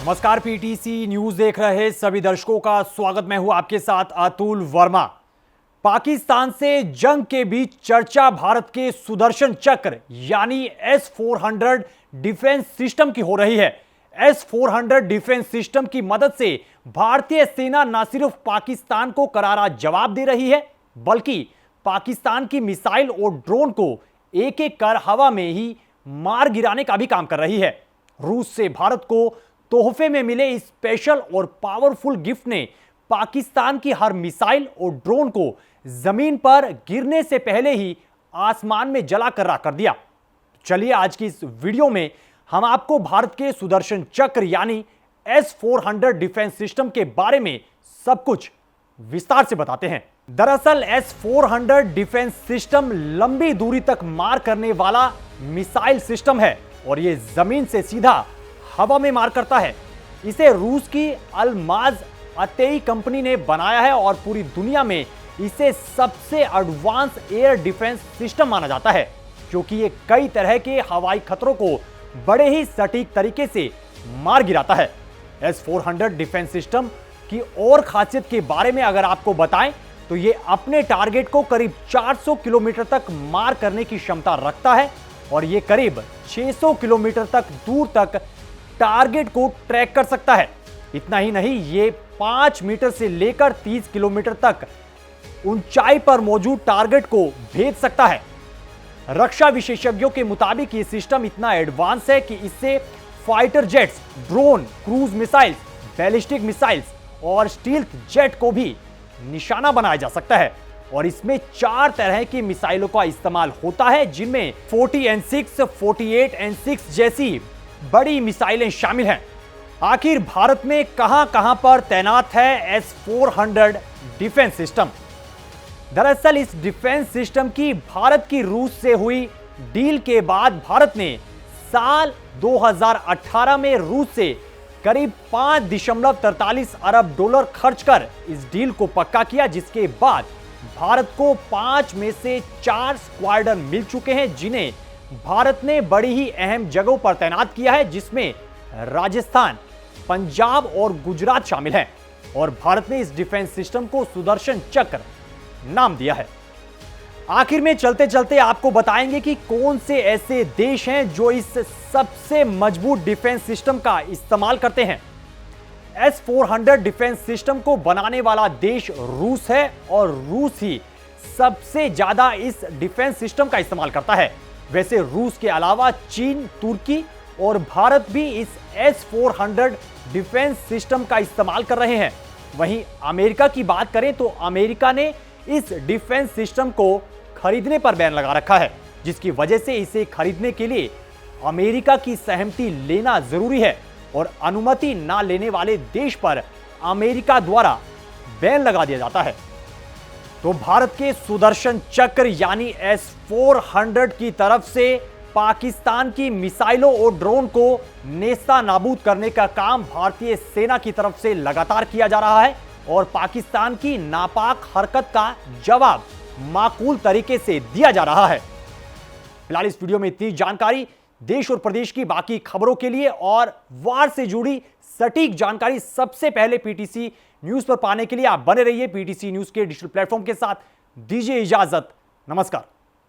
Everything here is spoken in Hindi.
नमस्कार, पीटीसी न्यूज देख रहे सभी दर्शकों का स्वागत। मैं हूं आपके साथ अतुल वर्मा। पाकिस्तान से जंग के बीच चर्चा भारत के सुदर्शन चक्र यानी S-400 डिफेंस सिस्टम की हो रही है। S-400 डिफेंस सिस्टम की मदद से भारतीय सेना न सिर्फ पाकिस्तान को करारा जवाब दे रही है, बल्कि पाकिस्तान की मिसाइल और ड्रोन को एक एक कर हवा में ही मार गिराने का भी काम कर रही है। रूस से भारत को तोहफे में मिले इस स्पेशल और पावरफुल गिफ्ट ने पाकिस्तान की हर मिसाइल और ड्रोन को जमीन पर गिरने से पहले ही आसमान में जलाकर राख कर दिया। चलिए आज की इस वीडियो में हम आपको भारत के सुदर्शन चक्र यानी S-400 डिफेंस सिस्टम के बारे में सब कुछ विस्तार से बताते हैं। दरअसल S-400 डिफेंस सिस्टम लंबी दूरी तक मार करने वाला मिसाइल सिस्टम है और यह जमीन से सीधा हवा में मार करता है। इसे रूस की अल्माज अतेई कंपनी ने बनाया है और पूरी दुनिया में इसे सबसे एडवांस एयर डिफेंस सिस्टम माना जाता है, क्योंकि ये कई तरह के हवाई खतरों को बड़े ही सटीक तरीके से मार गिराता है। S-400 डिफेंस सिस्टम की और खासियत के बारे में अगर आपको बताएं तो ये अपने टारगेट को करीब 400 किलोमीटर तक मार करने की क्षमता रखता है और ये करीब 600 किलोमीटर तक दूर तक टारगेट को ट्रैक कर सकता है। इतना ही नहीं, ये 5 मीटर से लेकर 30 किलोमीटर तक ऊंचाई पर मौजूद टारगेट को भेद सकता है। रक्षा विशेषज्ञों के मुताबिक ये सिस्टम इतना एडवांस है कि इससे fighter jets, drone, cruise missiles, ballistic missiles और स्टील्थ जेट को भी निशाना बनाया जा सकता है। और इसमें 4 तरह की मिसाइलों का इस्तेमाल होता है, जिनमें 40N6, 48N6 जैसी बड़ी मिसाइलें शामिल हैं। आखिर भारत में कहां पर तैनात है S-400 डिफेंस सिस्टम? दरअसल इस डिफेंस सिस्टम की भारत की रूस से हुई डील के बाद भारत ने साल 2018 में रूस से करीब $5.43 अरब खर्च कर इस डील को पक्का किया, जिसके बाद भारत को 5 में से 4 स्क्वाड्रन मिल चुके हैं, जिन्हें भारत ने बड़ी ही अहम जगहों पर तैनात किया है, जिसमें राजस्थान, पंजाब और गुजरात शामिल हैं। और भारत ने इस डिफेंस सिस्टम को सुदर्शन चक्र नाम दिया है। आखिर में चलते चलते आपको बताएंगे कि कौन से ऐसे देश हैं जो इस सबसे मजबूत डिफेंस सिस्टम का इस्तेमाल करते हैं। S-400 डिफेंस सिस्टम को बनाने वाला देश रूस है और रूस ही सबसे ज्यादा इस डिफेंस सिस्टम का इस्तेमाल करता है। वैसे रूस के अलावा चीन, तुर्की और भारत भी इस S-400 डिफेंस सिस्टम का इस्तेमाल कर रहे हैं। वहीं अमेरिका की बात करें तो अमेरिका ने इस डिफेंस सिस्टम को खरीदने पर बैन लगा रखा है, जिसकी वजह से इसे खरीदने के लिए अमेरिका की सहमति लेना जरूरी है और अनुमति ना लेने वाले देश पर अमेरिका द्वारा बैन लगा दिया जाता है। तो भारत के सुदर्शन चक्र यानी S-400 की तरफ से पाकिस्तान की मिसाइलों और ड्रोन को नेस्ता नाबूद करने का काम भारतीय सेना की तरफ से लगातार किया जा रहा है और पाकिस्तान की नापाक हरकत का जवाब माकूल तरीके से दिया जा रहा है। फिलहाल इस वीडियो में इतनी जानकारी। देश और प्रदेश की बाकी खबरों के लिए और वार से जुड़ी सटीक जानकारी सबसे पहले पीटीसी न्यूज पर पाने के लिए आप बने रहिए पीटीसी न्यूज के डिजिटल प्लेटफॉर्म के साथ। दीजिए इजाजत, नमस्कार।